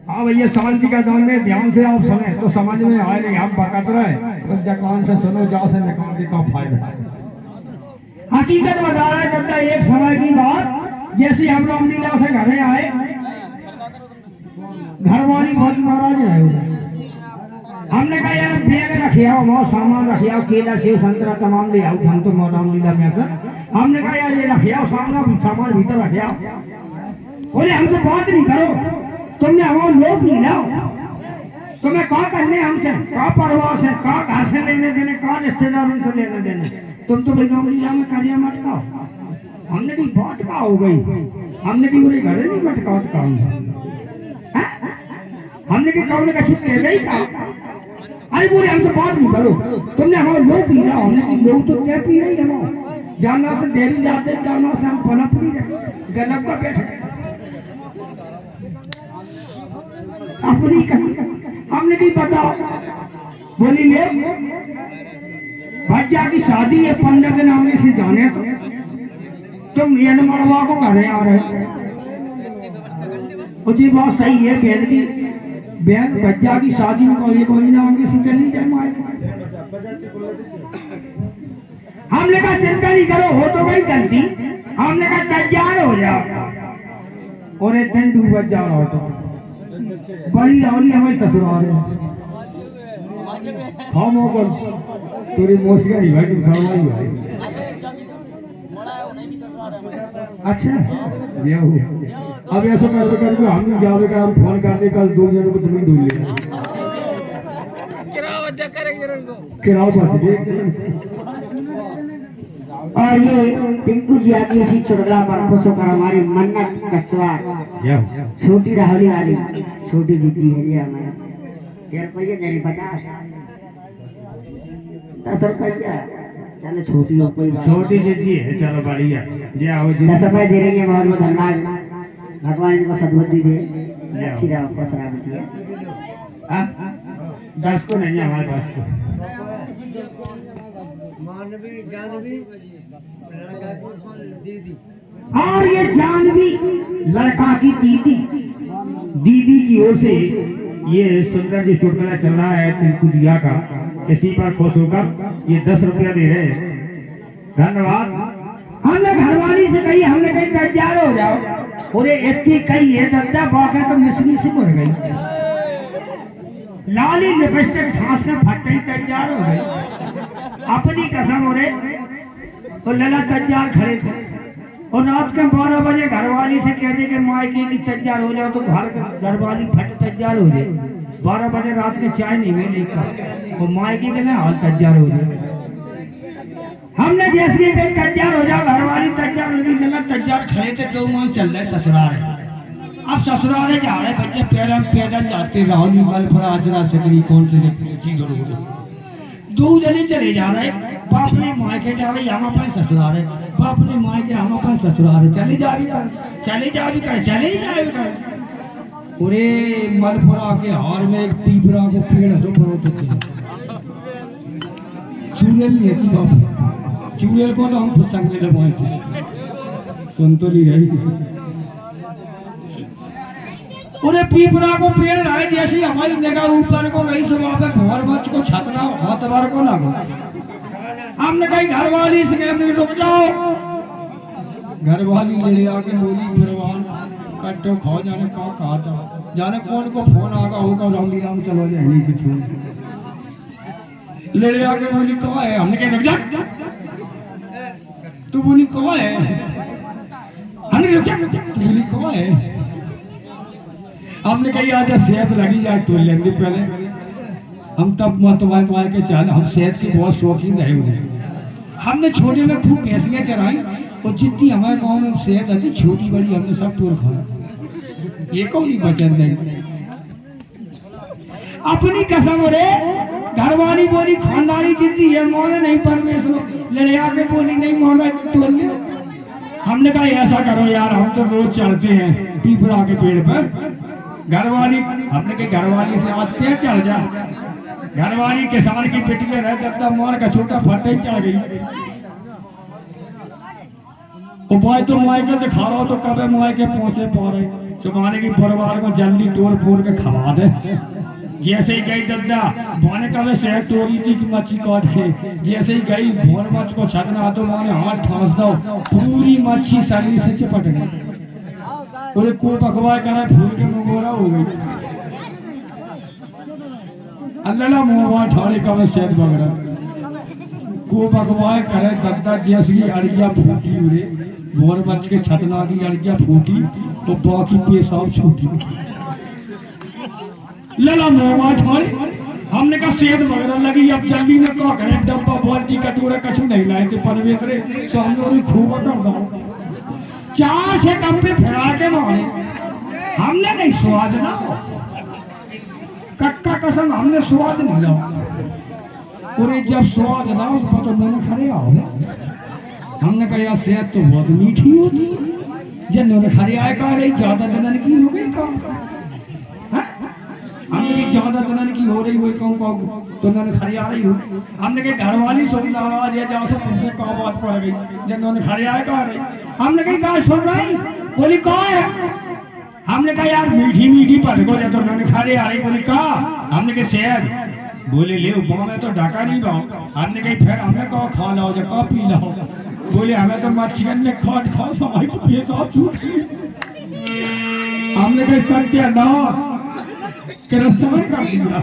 हाँ भैया, शांति का दान में ध्यान से आप सुने तो समझ में आए, नहीं आप बकत रहे तो जकान से सुनो, जा से निकालने का फायदा है। हकीकत बता रहा है कहता एक समय की बात, जैसे हम रामलीला से घरे आए, घरवाली बहुत नाराज है। हमने कहा यार बैग रखे आओ, बहुत सामान रखे आओ, केला सेब संतरा तमाम ले आओ, हम तो रामलीला में से हमने कहा यार ये रखे आओ, सामान भीतर रखे आओ। बोले हमसे बात नहीं करो, तुमने हमारे लोग नहीं लाओ, तुम्हें क्या करने हमसे, क्या परवाह से, क्या घर से लेने देने, क्या रिश्तेदारों से लेने देने, तुम तो रामलीला में कार्य मटकाओ। हमने की बात का हो गई, हमने की पूरे घरे नहीं मटकाओ तो काम, हमने की कौन का छुट्टी ले गई का। अरे बोले हमसे बात नहीं करो, तुमने हमारे लोग पी जाओ। हमने की लोग तो क्या पी रही हम, जानना से देरी जाते, जानना से हम पनप नहीं रहे, गलब का बैठ अपनी हमने की बताओ। बोली ले भज्जा की शादी है, 15 दिन आने से जाने तो तुम ये मरवा को घरे आ रहे। जी बात सही है, बहन की बहन भज्जा की शादी में कोई 1 महीना आगे से चली जाए माए। हमने कहा चिंता नहीं करो, हो तो गई गलती। हमने कहा तैयार हो जाओ। और एक दिन डूब जा रहा तो बड़ी रावली हमारी ससुराल है, हम होकर तेरी मोसिया ही भाई, तुम सरवा ही भाई। अच्छा ये हो, अब ऐसा करके हम नहीं जावे का, हम फोन कर दे कल 2 जनों को तुम्हें ढूंढ लेना, किराया बच जाए। और ये टिंकू जी आगे इसी चुड़ला पर खुश होकर हमारी मन्नत कस्तवार छोटी राहुली वाली छोटी जीजी है ये हमारे 1 रुपये नहीं 50 10 रुपया, चलो छोटी हो कोई छोटी जीजी है, चलो बढ़िया ये आओ जी। 10 रुपये दे रही है, बहुत बहुत धन्यवाद, भगवान इनको सद्बुद्धि दे, अच्छी रहो खुश रहो। 10 को नहीं, हमारे पास को और ये जानवी लड़का की दीदी, दीदी की ओर से ये सुंदर जो चुटकुला चल रहा है टिंकू दिया का, इसी पर खुश होकर ये 10 रुपया दे रहे हैं, धन्यवाद। हमने घरवाली से कही, हमने कही तैयार हो जाओ, पूरे इतनी कही है दद्दा बाका तो मिसरी से मर गई, लाली लिपस्टिक ठास के फटे तैयार हो गई। अपनी कसम हो रहे तो लला तैयार खड़े थे, और रात के 12 बजे घरवाली से कहते कि मायके की तैयार हो जाओ, तो घरवाली फट तैयार हो जाए। 12 बजे रात के चाय नहीं मिले का, तो मायके के में हाल तैयार हो जाए। हमने जैसे कि तैयार हो जाओ, घरवाली तैयार हो गई, लला तैयार खड़े थे, 2 मान चल रहे ससुराल है। अब ससुराल जा रहे बच्चे पैदल जाते, राहुली मलफरा आचरा सकरी कौन से चीज 2 जने चले जा रहे, बाप ने माँ के जा रही, हम अपने ससुराल है, बाप ने माँ के हम अपने ससुराल है, चले जा भी कर, चले जा भी कर, चले ही जाए भी कर। पूरे मलपुरा के हार में एक पीपरा को पेड़ है, चूड़ेल नहीं थी बाप, चूड़ेल को तो हम संगे लगाए थे, सुन तो नहीं रही। पूरे पीपरा को पेड़ रहा, जैसे हमारी जगह ऊपर को गई, सुबह पे भोर बच को छतना हाथवार को लगो। हमने कही घरवाली से कहते रुक जाओ, घरवाली ले आके बोली परवान कट्टो खाओ, जाने कहाँ कहा था, जाने कौन को फोन आगा होगा, रामलीला में चलो जाए नीचे छोड़, ले आके बोली कहाँ है। हमने कहा रुक जा, तू बोली कहाँ है, हमने रुक जा, तू बोली कहाँ है। हमने कही आज सेहत लगी जाए टोल लेंगे पहले, हम तब मतवाल मार के चाल, हम सेहत की बहुत शौकीन रहे हुए। हमने छोटे में खूब भैंसियां चराई, और जितनी हमारे गांव में सेहत आती छोटी बड़ी हमने सब तोड़ खाया, ये कौन नहीं बचन नहीं। अपनी कसम रे, घरवाली बोली खानदानी जिद्दी है, मोने नहीं परमेश्वर लड़े आके बोली नहीं मोना तोड़ ले। हमने कहा ऐसा करो यार, हम तो रोज चढ़ते हैं पीपरा के पेड़ पर, घरवाली हमने के घरवाली से आज तेज चढ़ जा, घरवाली किसान की पिटिया रह, जब तक मोर का छोटा फटे चढ़ गई। तो भाई तो मुआई के दिखा रहा हो, तो कब मुआई के पहुंचे पा रहे, सुमाने की परिवार को जल्दी तोड़ फोड़ के खवा दे। जैसे ही गई दद्दा बोने का शहर टोरी थी कि मच्छी काट के, जैसे ही गई भोर मच्छ को छतना तो माने हाथ ठांस दो, पूरी मच्छी शरीर से चिपट गई। पूरे को पकवाए करा फूल के मंगोरा हो गई। अल्लाह मुंहवा ठाड़े का शहद बगड़ा को पकवाए करे दद्दा जैसी अड़िया फूटी उरे भोर मच्छ के छतना की अड़िया फूटी तो बाकी पेशाब छूटी। लला मोवा ठाड़े हमने कहा सेहत वगैरह लगी, अब जल्दी में कहा करें डब्बा बाल्टी कटोरा कछु नहीं लाए थे परवेश रे सामने खूब कर दो 4 से डब्बे फिरा के मारे हमने नहीं स्वाद ना कक्का कसम हमने स्वाद नहीं लाओ। और जब स्वाद लाओ उस पर तो मैंने खड़े आओ हमने कहा यार सेहत तो बहुत मीठी होती है जिन्होंने खड़े आए कहा रही ज्यादा दिन की हो गई काम हमने की ज्यादा दुल्हन की हो रही हुई कहूँ तो उन्होंने खड़ी आ रही हो। हमने कही घर वाली सुन नाराज है जहाँ से तुमसे कहा बात पड़ गई जिन्होंने खड़ी आए कहा रही। हमने कही कहा सुन रही बोली कहा है। हमने कहा यार मीठी मीठी पटको जब तो उन्होंने खड़ी आ रही बोली कहा। हमने कही शहद बोले ले में तो ढका नहीं पाओ। हमने कही फिर हमने कहा खा लाओ जब कहा पी लाओ। बोले हमें तो मच्छियन ने खाट खा समाई तो पेशाब छूट गई। हमने कही सत्यानाश गिरफ्तार कर दिया।